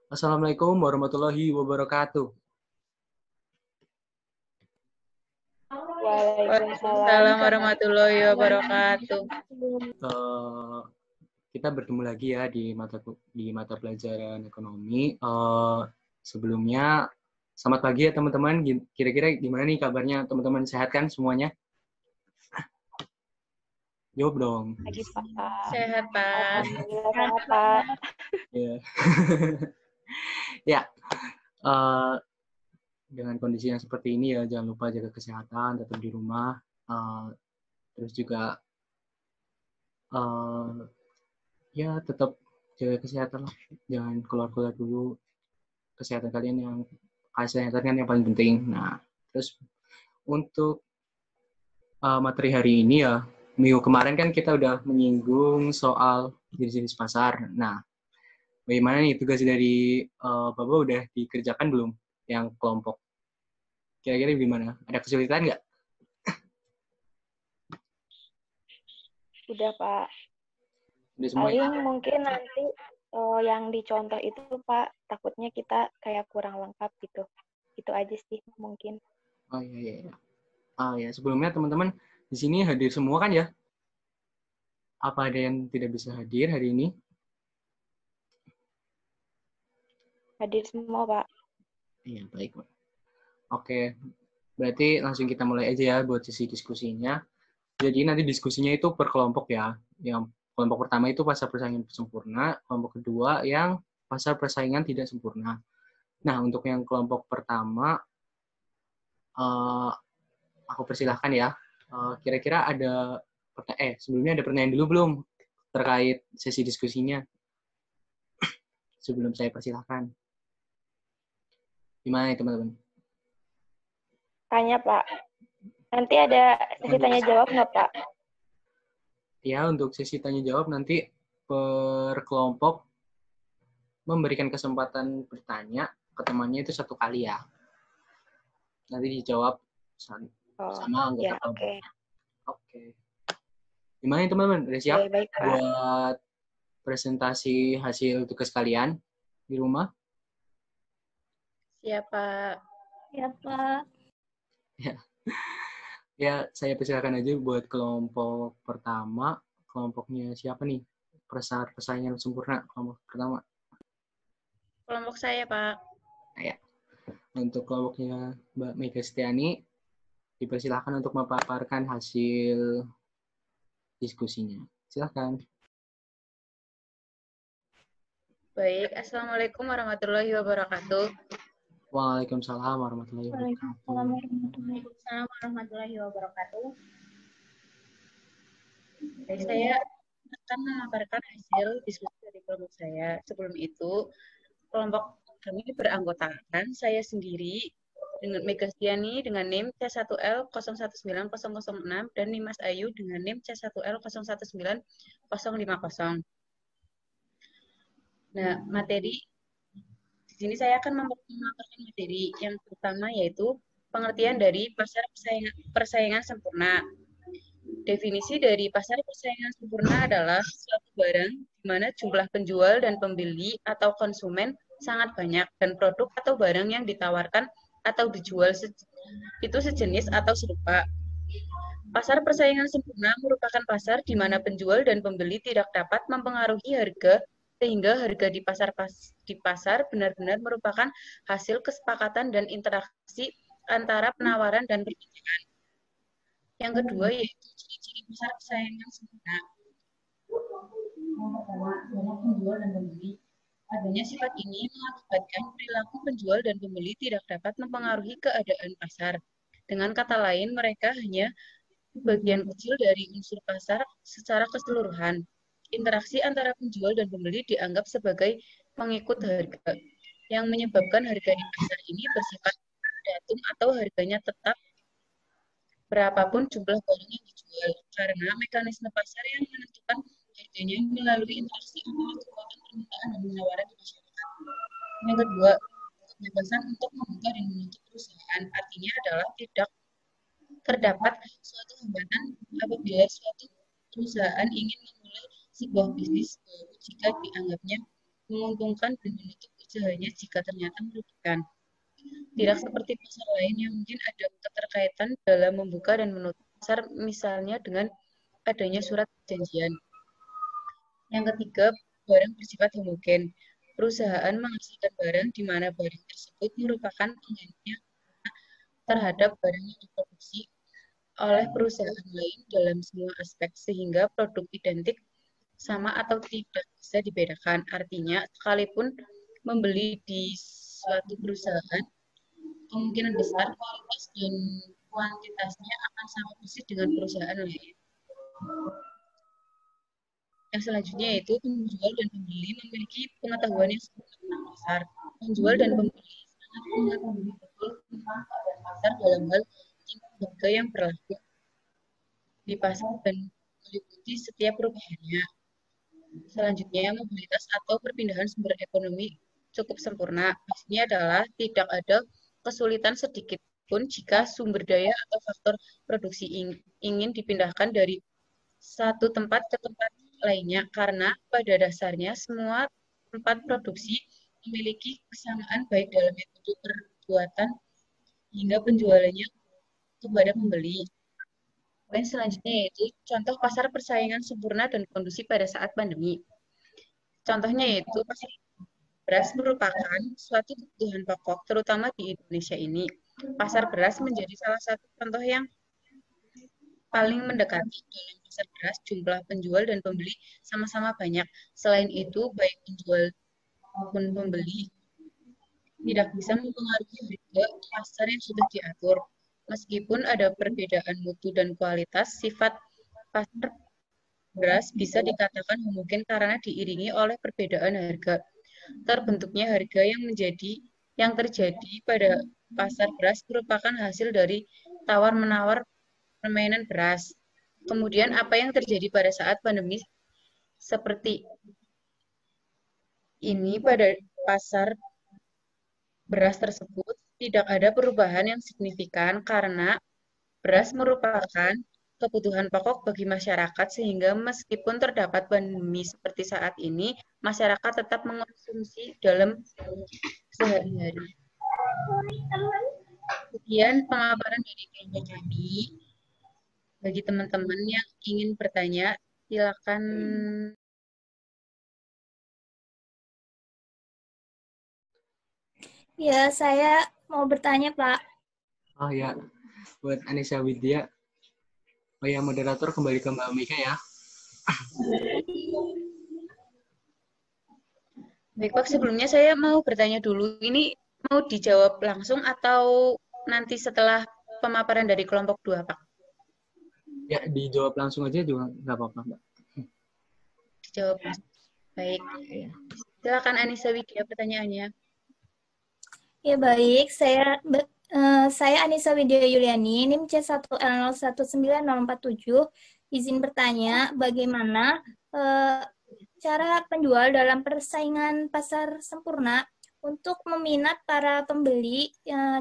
Assalamualaikum warahmatullahi wabarakatuh. Waalaikumsalam warahmatullahi wabarakatuh. Kita bertemu lagi ya di mata pelajaran ekonomi. Sebelumnya, selamat pagi ya teman-teman. Kira-kira gimana nih kabarnya teman-teman? Sehat kan semuanya? Jawab dong. Pagi, Pak. Sehat, Pak. Alhamdulillah sehat, Pak. Ya. Ya. Dengan kondisi yang seperti ini ya, jangan lupa jaga kesehatan, tetap di rumah. Terus juga ya tetap jaga kesehatan lah. Jangan keluar-keluar dulu. Kesehatan kalian yang paling penting. Nah, terus untuk materi hari ini ya, minggu kemarin kan kita udah menyinggung soal jenis-jenis pasar. Nah, bagaimana nih tugas dari Bapak udah dikerjakan belum yang kelompok? Kira-kira gimana? Ada kesulitan nggak? Udah, Pak. Udah semua ya? Paling mungkin nanti yang dicontoh itu, Pak, takutnya kita kayak kurang lengkap gitu. Itu aja sih mungkin. Oh iya. Ya, sebelumnya teman-teman di sini hadir semua kan ya? Apa ada yang tidak bisa hadir hari ini? Hadir semua, Pak. Iya, baik, Pak. Oke, berarti langsung kita mulai aja ya buat sesi diskusinya. Jadi nanti diskusinya itu per kelompok ya. Yang kelompok pertama itu pasar persaingan sempurna, kelompok kedua yang pasar persaingan tidak sempurna. Nah, untuk yang kelompok pertama, aku persilahkan ya. Kira-kira sebelumnya ada pertanyaan dulu belum terkait sesi diskusinya? Sebelum saya persilahkan. Gimana ya teman-teman? Tanya, Pak. Nanti ada sesi tanya jawab nggak, Pak? Ya, untuk sesi tanya jawab nanti per kelompok memberikan kesempatan bertanya ke temannya itu 1 kali ya. Nanti dijawab sama anggota ya, kelompok. Oke. Oke. Gimana teman-teman? Udah siap Baik, Pak. buat presentasi hasil tugas kalian di rumah? Siap, Pak. Siap, Pak. Ya, saya persilakan aja buat kelompok pertama. Kelompoknya siapa nih? Persaingan sempurna kelompok pertama. Kelompok saya, Pak. Nah, ya. Untuk kelompoknya Mbak Mega Setiani, dipersilakan untuk memaparkan hasil diskusinya. Silakan. Baik, Assalamualaikum warahmatullahi wabarakatuh. Waalaikumsalam warahmatullahi wabarakatuh. Waalaikumsalam warahmatullahi wabarakatuh. Baik, saya akan memaparkan hasil diskusi dari kelompok saya. Sebelum itu, kelompok kami beranggotakan saya sendiri dengan Mega Stiani dengan NIM C1L019006 dan Nimas Ayu dengan NIM C1L019050. Nah, materi di sini saya akan memaparkan materi yang pertama yaitu pengertian dari pasar persaingan sempurna. Definisi dari pasar persaingan sempurna adalah suatu barang di mana jumlah penjual dan pembeli atau konsumen sangat banyak dan produk atau barang yang ditawarkan atau dijual itu sejenis atau serupa. Pasar persaingan sempurna merupakan pasar di mana penjual dan pembeli tidak dapat mempengaruhi harga sehingga harga di pasar benar-benar merupakan hasil kesepakatan dan interaksi antara penawaran dan permintaan. Yang kedua yaitu ciri-ciri pasar persaingan sempurna. Yang pertama, banyak penjual dan pembeli. Adanya sifat ini mengakibatkan perilaku penjual dan pembeli tidak dapat mempengaruhi keadaan pasar. Dengan kata lain, mereka hanya bagian kecil dari unsur pasar secara keseluruhan. Interaksi antara penjual dan pembeli dianggap sebagai pengikut harga, yang menyebabkan harga di pasar ini bersifat datum atau harganya tetap berapapun jumlah barang yang dijual, karena mekanisme pasar yang menentukan harganya melalui interaksi antara kekuatan permintaan dan penawaran di masyarakat. Yang kedua, kebebasan untuk membuka dan menutup perusahaan artinya adalah tidak terdapat suatu hambatan apabila suatu perusahaan ingin memulai sebuah bisnis baru jika dianggapnya menguntungkan dan menutup usahanya jika ternyata merugikan. Tidak seperti pasar lain yang mungkin ada keterkaitan dalam membuka dan menutup pasar, misalnya dengan adanya surat perjanjian. Yang ketiga, barang bersifat homogen. Perusahaan menghasilkan barang di mana barang tersebut merupakan penggantinya terhadap barang yang diproduksi oleh perusahaan lain dalam semua aspek, sehingga produk identik sama atau tidak bisa dibedakan. Artinya, sekalipun membeli di suatu perusahaan, kemungkinan besar kualitas dan kuantitasnya akan sama persis dengan perusahaan lain. Yang selanjutnya yaitu penjual dan pembeli memiliki pengetahuan yang sama tentang pasar. Penjual dan pembeli sangat mengetahui betul tentang keadaan pasar dalam hal tingkat harga yang berlaku di pasar dan meliputi setiap perubahannya. Selanjutnya, mobilitas atau perpindahan sumber ekonomi cukup sempurna. Maksudnya adalah tidak ada kesulitan sedikit pun jika sumber daya atau faktor produksi ingin dipindahkan dari satu tempat ke tempat lainnya, karena pada dasarnya semua tempat produksi memiliki kesamaan baik dalam metode perbuatan hingga penjualannya kepada pembeli. Poin selanjutnya yaitu contoh pasar persaingan sempurna dan kondusif pada saat pandemi. Contohnya yaitu pasar beras merupakan suatu kebutuhan pokok, terutama di Indonesia ini. Pasar beras menjadi salah satu contoh yang paling mendekati. Dalam pasar beras, jumlah penjual dan pembeli sama-sama banyak. Selain itu, baik penjual maupun pembeli tidak bisa mempengaruhi harga pasar yang sudah diatur. Meskipun ada perbedaan mutu dan kualitas, sifat pasar beras bisa dikatakan homogen karena diiringi oleh perbedaan harga. Terbentuknya harga yang terjadi pada pasar beras merupakan hasil dari tawar-menawar permainan beras. Kemudian apa yang terjadi pada saat pandemi seperti ini pada pasar beras tersebut tidak ada perubahan yang signifikan karena beras merupakan kebutuhan pokok bagi masyarakat sehingga meskipun terdapat pandemi seperti saat ini, masyarakat tetap mengonsumsi dalam sehari-hari. Sekian pemaparan dari kelompok kami. Bagi teman-teman yang ingin bertanya, silakan. Ya, saya mau bertanya, Pak. Oh ya, buat Anissa Widya. Oh ya, moderator kembali ke Mbak Mika ya. Baik, Pak, sebelumnya saya mau bertanya dulu. Ini mau dijawab langsung atau nanti setelah pemaparan dari kelompok 2, Pak? Ya, dijawab langsung aja juga nggak apa-apa, Mbak. Dijawab langsung. Baik. Silakan Anissa Widya pertanyaannya. Ya, baik. Saya Anissa Widya Yuliani, NIM C1L019047. Izin bertanya, bagaimana cara penjual dalam persaingan pasar sempurna untuk meminat para pembeli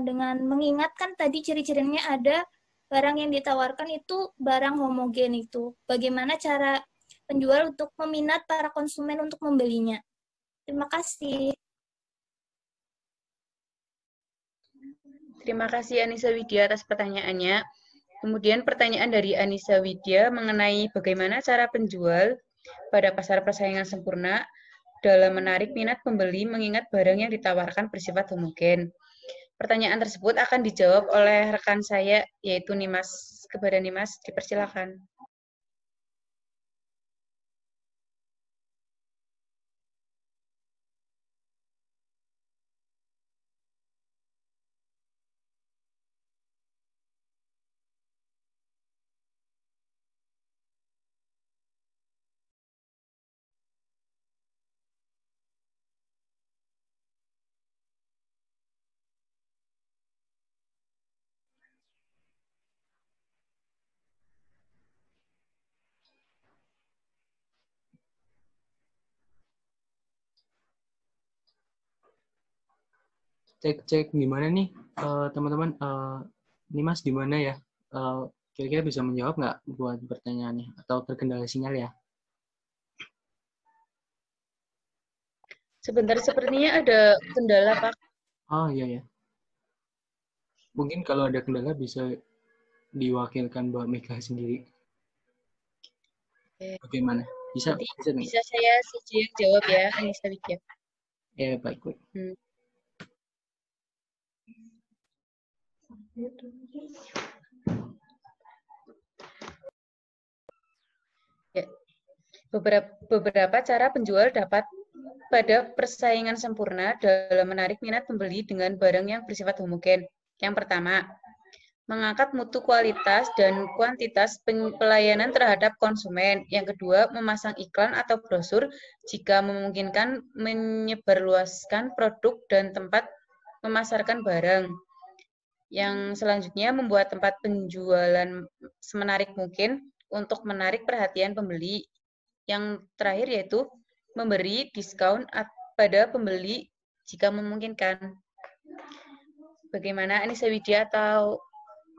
dengan mengingatkan tadi ciri-cirinya ada barang yang ditawarkan itu barang homogen itu. Bagaimana cara penjual untuk meminat para konsumen untuk membelinya? Terima kasih. Terima kasih Anissa Widya atas pertanyaannya. Kemudian pertanyaan dari Anissa Widya mengenai bagaimana cara penjual pada pasar persaingan sempurna dalam menarik minat pembeli mengingat barang yang ditawarkan bersifat homogen. Pertanyaan tersebut akan dijawab oleh rekan saya, yaitu Nimas. Kepada Nimas, dipersilakan. Cek gimana nih teman-teman, Nimas di mana ya? Kira-kira bisa menjawab nggak buat pertanyaannya atau terkendala sinyal ya? Sebentar, sepertinya ada kendala, Pak. Oh iya ya. Mungkin kalau ada kendala bisa diwakilkan Mbak Mega sendiri. Bagaimana? Bisa Nanti bisa nih? bisa saya saja yang jawab ya, Anissa Widya. Ya baik. Ya. Beberapa cara penjual dapat pada persaingan sempurna dalam menarik minat pembeli dengan barang yang bersifat homogen. Yang pertama, mengangkat mutu kualitas dan kuantitas pelayanan terhadap konsumen. Yang kedua, memasang iklan atau brosur jika memungkinkan menyebarluaskan produk dan tempat memasarkan barang. Yang selanjutnya, membuat tempat penjualan semenarik mungkin untuk menarik perhatian pembeli. Yang terakhir yaitu memberi diskon pada pembeli jika memungkinkan. Bagaimana Anissa Widya, atau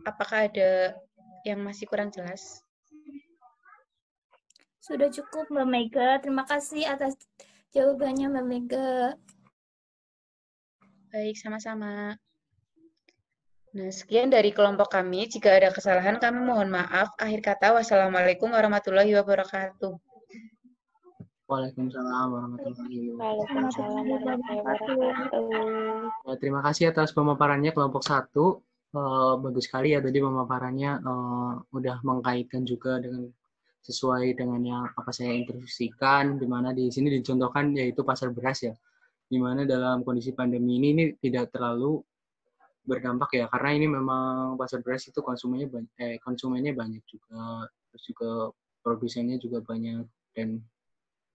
apakah ada yang masih kurang jelas? Sudah cukup, Mbak Mega. Terima kasih atas jawabannya, Mbak Mega. Baik, sama-sama. Nah, sekian dari kelompok kami. Jika ada kesalahan, kami mohon maaf. Akhir kata, wassalamualaikum warahmatullahi wabarakatuh. Waalaikumsalam warahmatullahi Waalaikumsalam warahmatullahi wabarakatuh. Terima kasih atas pemaparannya kelompok 1. Bagus sekali ya tadi pemaparannya, udah mengkaitkan juga dengan sesuai dengan yang apa saya instruksikan, di mana di sini dicontohkan yaitu pasar beras ya, di mana dalam kondisi pandemi ini tidak terlalu berdampak ya, karena ini memang pasar beras itu konsumennya banyak juga, terus juga produsennya juga banyak dan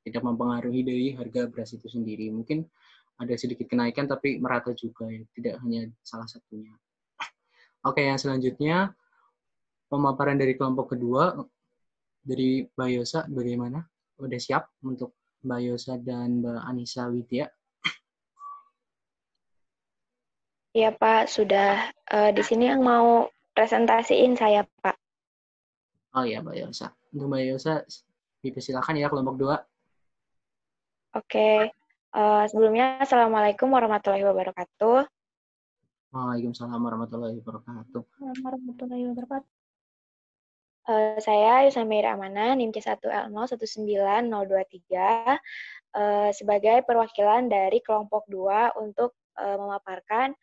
tidak mempengaruhi dari harga beras itu sendiri. Mungkin ada sedikit kenaikan tapi merata juga ya, tidak hanya salah satunya. Oke, yang selanjutnya pemaparan dari kelompok kedua dari Mbak Yosa, bagaimana? Udah siap untuk Mbak Yosa dan Mbak Anissa Widya? Iya Pak, sudah di sini yang mau presentasiin saya Pak. Oh iya Mbak Yosa. Untuk Mbak Yosa, dipersilakan ya kelompok 2. Oke, sebelumnya Assalamualaikum warahmatullahi wabarakatuh. Waalaikumsalam warahmatullahi wabarakatuh. Warahmatullahi wabarakatuh. Saya Yusamira Amana, NIM C1L019023, sebagai perwakilan dari kelompok 2 untuk memaparkan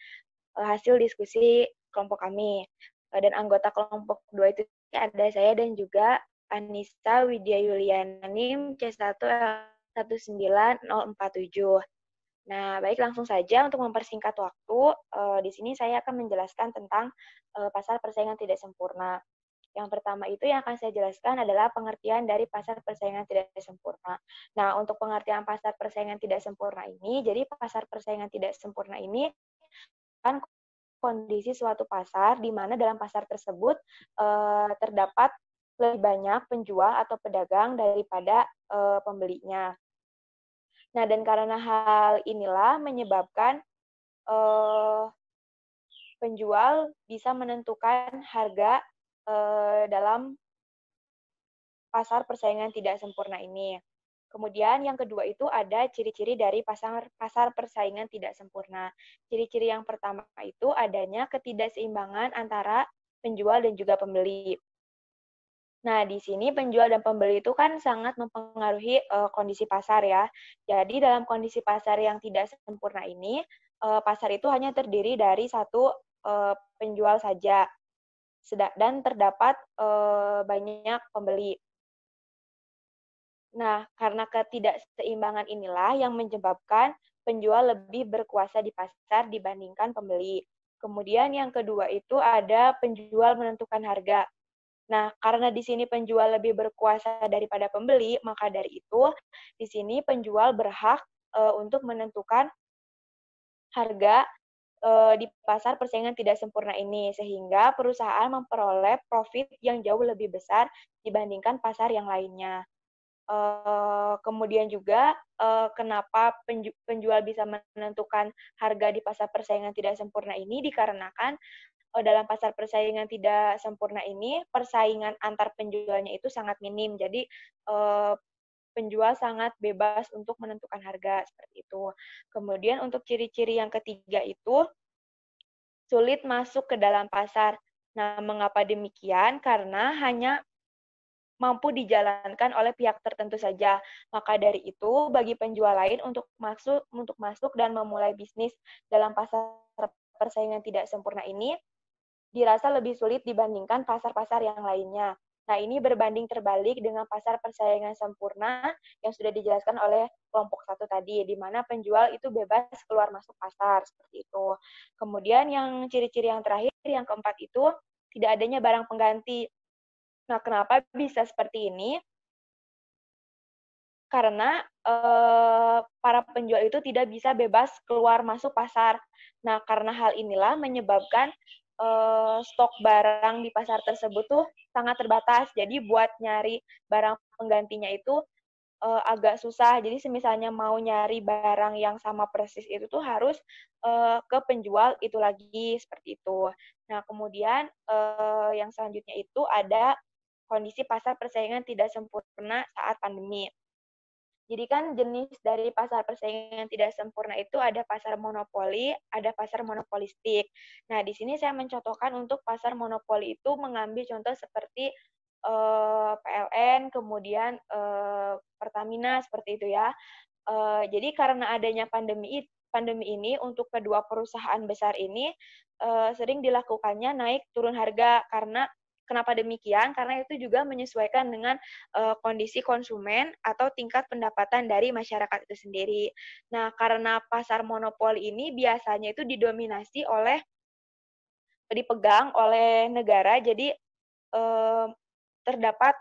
hasil diskusi kelompok kami. Dan anggota kelompok 2 itu ada saya dan juga Anissa Widya Yuliana, NIM C1L19047. Nah, baik langsung saja untuk mempersingkat waktu, di sini saya akan menjelaskan tentang pasar persaingan tidak sempurna. Yang pertama itu yang akan saya jelaskan adalah pengertian dari pasar persaingan tidak sempurna. Nah, untuk pengertian pasar persaingan tidak sempurna ini, jadi pasar persaingan tidak sempurna ini kan kondisi suatu pasar di mana dalam pasar tersebut terdapat lebih banyak penjual atau pedagang daripada pembelinya. Nah, dan karena hal inilah menyebabkan penjual bisa menentukan harga dalam pasar persaingan tidak sempurna ini. Kemudian yang kedua itu ada ciri-ciri dari pasar persaingan tidak sempurna. Ciri-ciri yang pertama itu adanya ketidakseimbangan antara penjual dan juga pembeli. Nah, di sini penjual dan pembeli itu kan sangat mempengaruhi kondisi pasar ya. Jadi dalam kondisi pasar yang tidak sempurna ini, pasar itu hanya terdiri dari satu penjual saja dan terdapat banyak pembeli. Nah, karena ketidakseimbangan inilah yang menyebabkan penjual lebih berkuasa di pasar dibandingkan pembeli. Kemudian yang kedua itu ada penjual menentukan harga. Nah, karena di sini penjual lebih berkuasa daripada pembeli, maka dari itu di sini penjual berhak untuk menentukan harga di pasar persaingan tidak sempurna ini, sehingga perusahaan memperoleh profit yang jauh lebih besar dibandingkan pasar yang lainnya. Kemudian juga kenapa penjual bisa menentukan harga di pasar persaingan tidak sempurna ini, dikarenakan dalam pasar persaingan tidak sempurna ini, persaingan antar penjualnya itu sangat minim. Jadi penjual sangat bebas untuk menentukan harga, seperti itu. Kemudian untuk ciri-ciri yang ketiga itu sulit masuk ke dalam pasar. Nah, mengapa demikian? Karena hanya mampu dijalankan oleh pihak tertentu saja. Maka dari itu, bagi penjual lain untuk masuk dan memulai bisnis dalam pasar persaingan tidak sempurna ini dirasa lebih sulit dibandingkan pasar-pasar yang lainnya. Nah, ini berbanding terbalik dengan pasar persaingan sempurna yang sudah dijelaskan oleh kelompok 1 tadi, di mana penjual itu bebas keluar masuk pasar, seperti itu. Kemudian yang ciri-ciri yang terakhir, yang keempat itu, tidak adanya barang pengganti. Nah, kenapa bisa seperti ini? Karena para penjual itu tidak bisa bebas keluar masuk pasar. Nah, karena hal inilah menyebabkan stok barang di pasar tersebut tuh sangat terbatas. Jadi buat nyari barang penggantinya itu agak susah. Jadi semisalnya mau nyari barang yang sama persis itu tuh harus ke penjual itu lagi, seperti itu. Nah, kemudian yang selanjutnya itu ada kondisi pasar persaingan tidak sempurna saat pandemi. Jadi kan jenis dari pasar persaingan tidak sempurna itu ada pasar monopoli, ada pasar monopolistik. Nah, di sini saya mencontohkan untuk pasar monopoli itu mengambil contoh seperti PLN, kemudian Pertamina, seperti itu ya. Jadi karena adanya pandemi ini untuk kedua perusahaan besar ini sering dilakukannya naik turun harga. Karena kenapa demikian? Karena itu juga menyesuaikan dengan kondisi konsumen atau tingkat pendapatan dari masyarakat itu sendiri. Nah, karena pasar monopoli ini biasanya itu dipegang oleh negara, jadi terdapat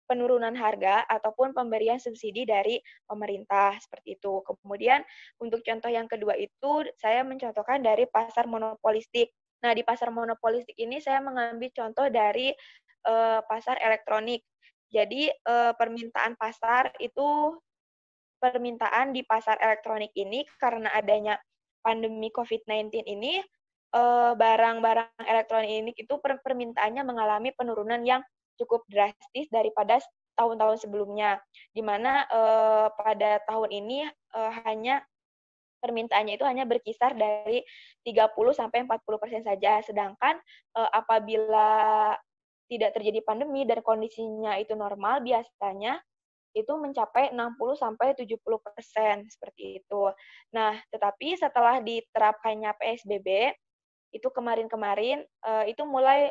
penurunan harga ataupun pemberian subsidi dari pemerintah, seperti itu. Kemudian untuk contoh yang kedua itu saya mencontohkan dari pasar monopolistik. Nah, di pasar monopolistik ini saya mengambil contoh dari pasar elektronik. Jadi permintaan di pasar elektronik ini karena adanya pandemi COVID-19 ini barang-barang elektronik ini itu permintaannya mengalami penurunan yang cukup drastis daripada tahun-tahun sebelumnya, di mana pada tahun ini permintaannya itu hanya berkisar dari 30-40% saja. Sedangkan apabila tidak terjadi pandemi dan kondisinya itu normal, biasanya itu mencapai 60-70%, seperti itu. Nah, tetapi setelah diterapkannya PSBB, itu kemarin-kemarin, itu mulai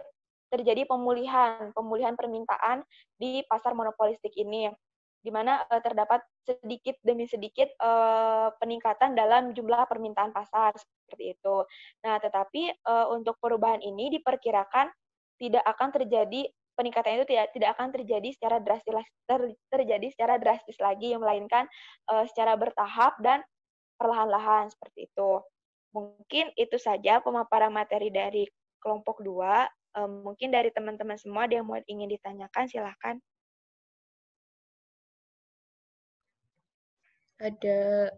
terjadi pemulihan permintaan di pasar monopolistik ini, di mana terdapat sedikit demi sedikit peningkatan dalam jumlah permintaan pasar, seperti itu. Nah, tetapi untuk perubahan ini diperkirakan tidak akan terjadi, peningkatan itu tidak akan terjadi secara drastis lagi, melainkan secara bertahap dan perlahan-lahan, seperti itu. Mungkin itu saja pemaparan materi dari kelompok 2. Mungkin dari teman-teman semua ada yang ingin ditanyakan, silahkan. Ada.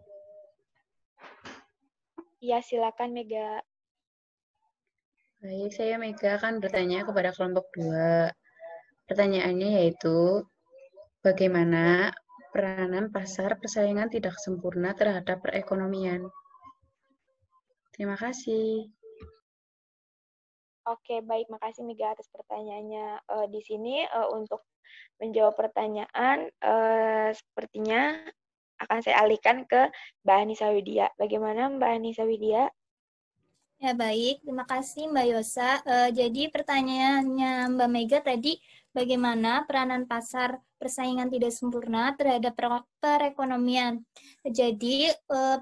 Ya, silakan Mega. Baik, saya Mega akan bertanya kepada kelompok 2. Pertanyaannya yaitu, bagaimana peranan pasar persaingan tidak sempurna terhadap perekonomian? Terima kasih. Oke, baik. Makasih Mega atas pertanyaannya. Di sini untuk menjawab pertanyaan, sepertinya akan saya alihkan ke Mbak Anissa Widya. Bagaimana Mbak Anissa Widya? Ya, baik. Terima kasih Mbak Yosa. Jadi pertanyaannya Mbak Mega tadi, bagaimana peranan pasar persaingan tidak sempurna terhadap perekonomian? Jadi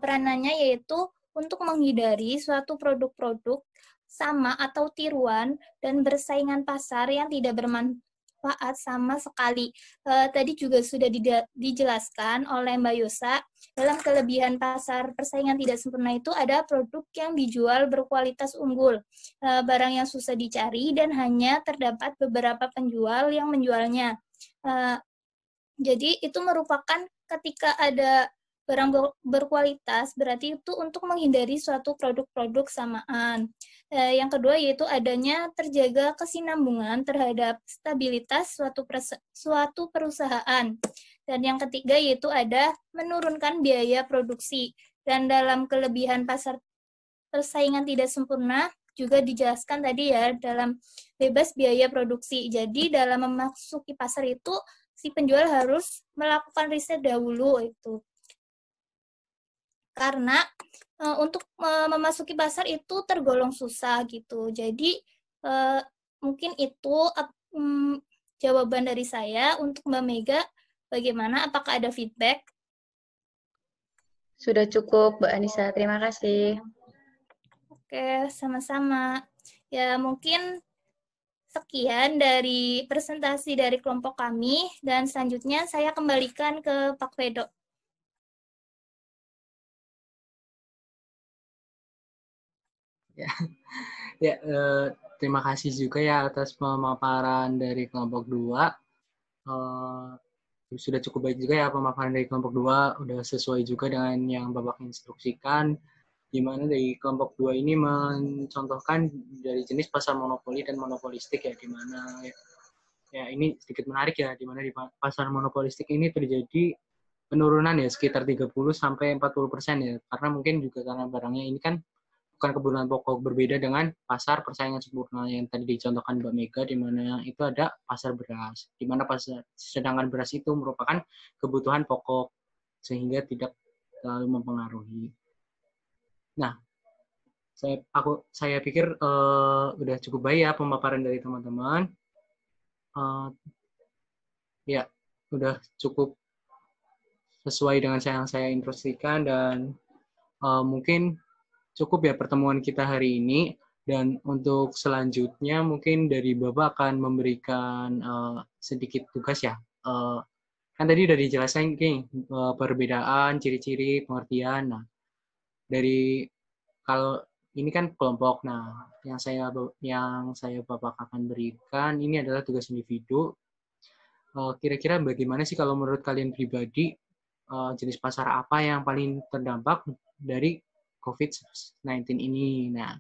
peranannya yaitu untuk menghindari suatu produk-produk sama atau tiruan dan persaingan pasar yang tidak bermanfaat sama sekali. Tadi juga sudah dijelaskan oleh Mbak Yosa, dalam kelebihan pasar persaingan tidak sempurna itu ada produk yang dijual berkualitas unggul, barang yang susah dicari dan hanya terdapat beberapa penjual yang menjualnya. Jadi itu merupakan ketika ada barang berkualitas, berarti itu untuk menghindari suatu produk-produk samaan. Yang kedua yaitu adanya terjaga kesinambungan terhadap stabilitas suatu perusahaan. Dan yang ketiga yaitu ada menurunkan biaya produksi. Dan dalam kelebihan pasar persaingan tidak sempurna juga dijelaskan tadi ya dalam bebas biaya produksi. Jadi dalam memasuki pasar itu si penjual harus melakukan riset dahulu itu. Karena untuk memasuki pasar itu tergolong susah gitu. Jadi mungkin itu jawaban dari saya. Untuk Mbak Mega, bagaimana? Apakah ada feedback? Sudah cukup, Mbak Anissa. Terima kasih. Oke, sama-sama. Ya, mungkin sekian dari presentasi dari kelompok kami. Dan selanjutnya saya kembalikan ke Pak Vedo. Ya, terima kasih juga ya atas pemaparan dari kelompok 2. Sudah cukup baik juga ya pemaparan dari kelompok 2, udah sesuai juga dengan yang Bapak instruksikan, di mana dari kelompok 2 ini mencontohkan dari jenis pasar monopoli dan monopolistik ya, di mana ya ini sedikit menarik ya, di mana di pasar monopolistik ini terjadi penurunan ya sekitar 30-40% ya, karena mungkin juga karena barangnya ini kan bukan kebutuhan pokok, berbeda dengan pasar persaingan sempurna yang tadi dicontohkan Mbak Mega, di mana itu ada pasar beras, di mana sedangkan beras itu merupakan kebutuhan pokok sehingga tidak terlalu mempengaruhi. Nah, saya pikir udah cukup baik ya pemaparan dari teman-teman. Ya, udah cukup sesuai dengan yang saya instruksikan, dan mungkin cukup ya pertemuan kita hari ini. Dan untuk selanjutnya mungkin dari Bapak akan memberikan sedikit tugas ya. Kan tadi udah dijelaskan nih perbedaan, ciri-ciri, pengertian. Nah, dari kalau ini kan kelompok. Nah, yang saya Bapak akan berikan ini adalah tugas individu. Kira-kira bagaimana sih kalau menurut kalian pribadi, jenis pasar apa yang paling terdampak dari COVID-19 ini? Nah,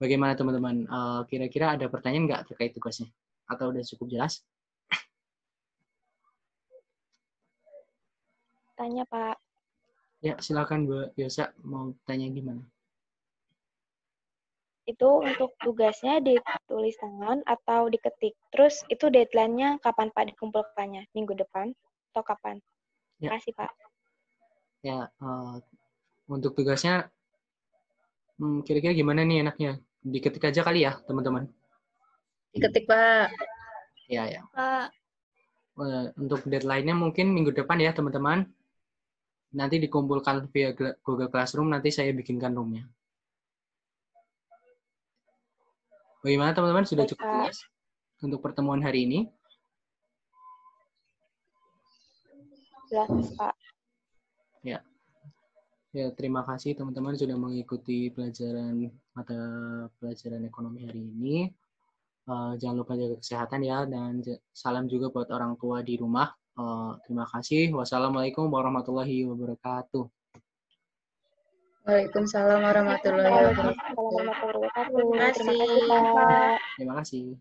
bagaimana teman-teman? Kira-kira ada pertanyaan nggak terkait tugasnya? Atau udah cukup jelas? Tanya, Pak. Ya, silakan Bu Yosa, mau tanya gimana? Itu untuk tugasnya ditulis tangan atau diketik. Terus itu deadline-nya kapan Pak dikumpulkannya? Minggu depan atau kapan? Ya. Terima kasih, Pak. Ya, untuk tugasnya kira-kira gimana nih enaknya? Diketik aja kali ya, teman-teman? Diketik, Pak. Ya. Pak. Untuk deadline-nya mungkin minggu depan ya, teman-teman. Nanti dikumpulkan via Google Classroom, nanti saya bikinkan room-nya. Bagaimana teman-teman? Sudah cukup jelas untuk pertemuan hari ini? Jelas, Pak. Ya. Ya, terima kasih teman-teman sudah mengikuti mata pelajaran ekonomi hari ini. Jangan lupa jaga kesehatan ya, dan salam juga buat orang tua di rumah. Terima kasih. Wassalamualaikum warahmatullahi wabarakatuh. Waalaikumsalam warahmatullahi wabarakatuh. Terima kasih, Pak. Terima kasih.